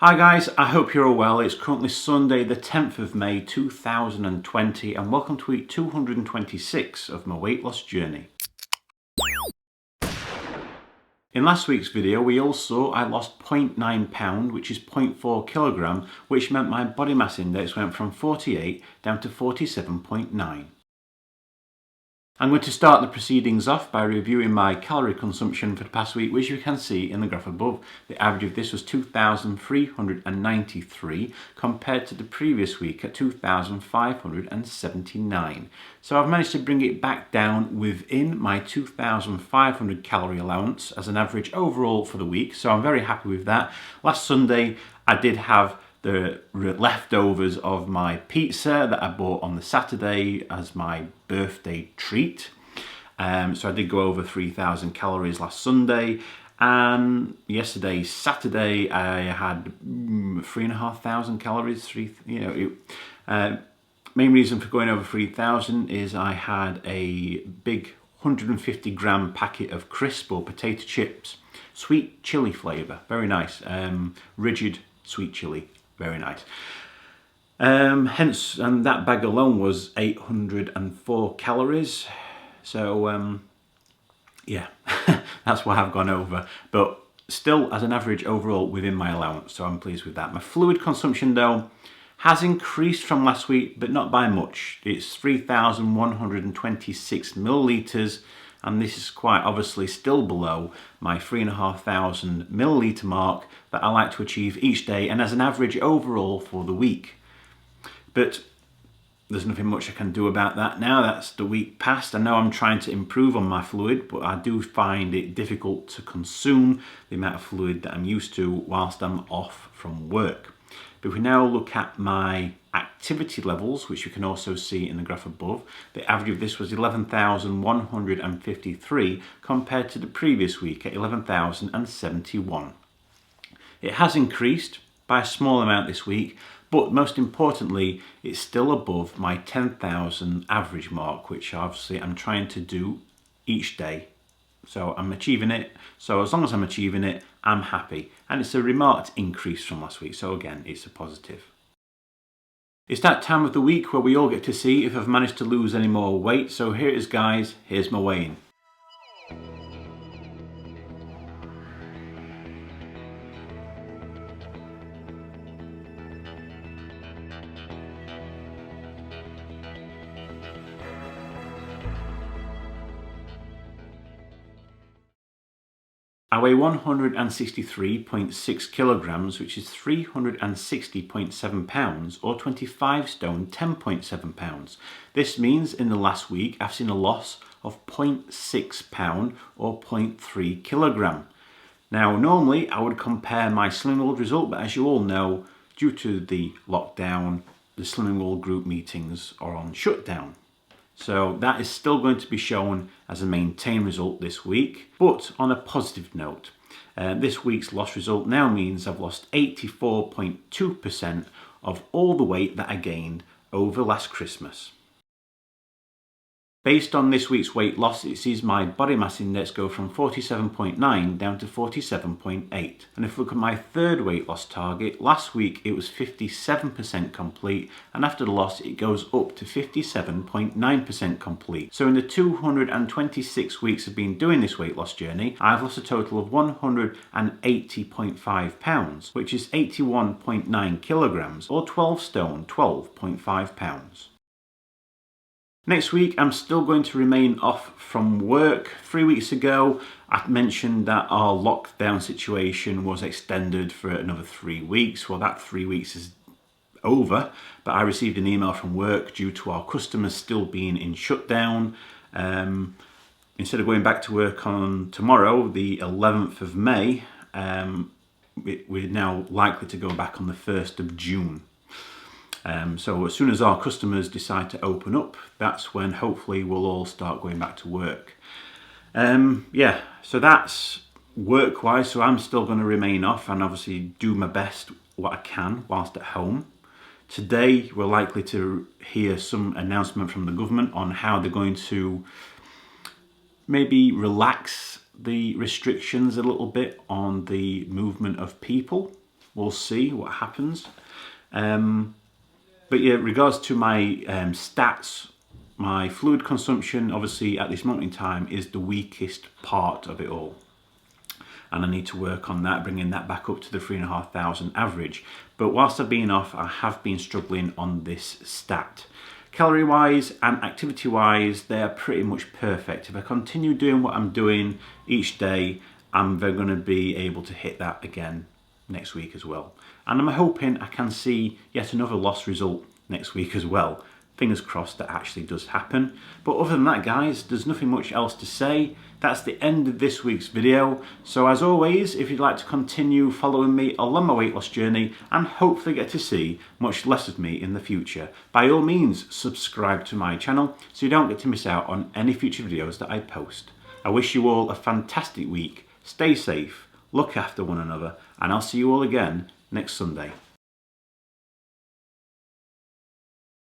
Hi guys, I hope you're all well. It's currently Sunday the 10th of May 2020 and welcome to week 226 of my weight loss journey. In last week's video we all saw I lost 0.9 pound, which is 0.4 kilogram, which meant my body mass index went from 48 down to 47.9. I'm going to start the proceedings off by reviewing my calorie consumption for the past week, which you can see in the graph above. The average of this was 2,393 compared to the previous week at 2,579. So I've managed to bring it back down within my 2,500 calorie allowance as an average overall for the week. So I'm very happy with that. Last Sunday I did have the leftovers of my pizza that I bought on the Saturday as my birthday treat. So I did go over 3,000 calories last Sunday, and yesterday, Saturday, I had 3,500 calories. Main reason for going over 3,000 is I had a big 150 gram packet of crisp or potato chips, sweet chili flavour, very nice, rigid sweet chili. Very nice. Hence, and that bag alone was 804 calories. So, yeah, that's what I've gone over. But still, as an average overall, within my allowance. So I'm pleased with that. My fluid consumption, though, has increased from last week, but not by much. It's 3,126 millilitres. And this is quite obviously still below my 3,500 milliliter mark that I like to achieve each day and as an average overall for the week. But there's nothing much I can do about that now. That's the week past. I know I'm trying to improve on my fluid, but I do find it difficult to consume the amount of fluid that I'm used to whilst I'm off from work. But if we now look at my activity levels, which you can also see in the graph above, the average of this was 11,153 compared to the previous week at 11,071. It has increased by a small amount this week, but most importantly, it's still above my 10,000 average mark, which obviously I'm trying to do each day. So I'm achieving it. So as long as I'm achieving it, I'm happy. And it's a remarked increase from last week. So again, it's a positive. It's that time of the week where we all get to see if I've managed to lose any more weight. So here it is, guys. Here's my weigh-in. I weigh 163.6 kilograms, which is 360.7 pounds, or 25 stone, 10.7 pounds. This means in the last week I've seen a loss of 0.6 pound or 0.3 kilogram. Now normally I would compare my Slimming World result, but as you all know, due to the lockdown, the Slimming World group meetings are on shutdown. So that is still going to be shown as a maintained result this week. But on a positive note, this week's loss result now means I've lost 84.2% of all the weight that I gained over last Christmas. Based on this week's weight loss, it sees my body mass index go from 47.9 down to 47.8. And if we look at my third weight loss target, last week it was 57% complete, and after the loss it goes up to 57.9% complete. So in the 226 weeks I've been doing this weight loss journey, I've lost a total of 180.5 pounds, which is 81.9 kilograms, or 12 stone, 12.5 pounds. Next week, I'm still going to remain off from work. 3 weeks ago, I mentioned that our lockdown situation was extended for another 3 weeks. Well, that 3 weeks is over, but I received an email from work due to our customers still being in shutdown. Instead of going back to work on tomorrow, the 11th of May, we're now likely to go back on the 1st of June. So as soon as our customers decide to open up, that's when hopefully we'll all start going back to work. Yeah, so that's work-wise, so I'm still going to remain off and obviously do my best what I can whilst at home. Today we're likely to hear some announcement from the government on how they're going to maybe relax the restrictions a little bit on the movement of people. we'll see what happens. But yeah, regards to my stats, my fluid consumption, obviously at this moment in time, is the weakest part of it all. And I need to work on that, bringing that back up to the 3,500 average. But whilst I've been off, I have been struggling on this stat. Calorie wise and activity wise, they are pretty much perfect. If I continue doing what I'm doing each day, I'm going to be able to hit that again next week as well. And I'm hoping I can see yet another loss result next week as well. Fingers crossed that actually does happen. But other than that, guys, there's nothing much else to say. That's the end of this week's video. So as always, if you'd like to continue following me along my weight loss journey and hopefully get to see much less of me in the future, by all means subscribe to my channel so you don't get to miss out on any future videos that I post. I wish you all a fantastic week. Stay safe, look after one another, and I'll see you all again next Sunday.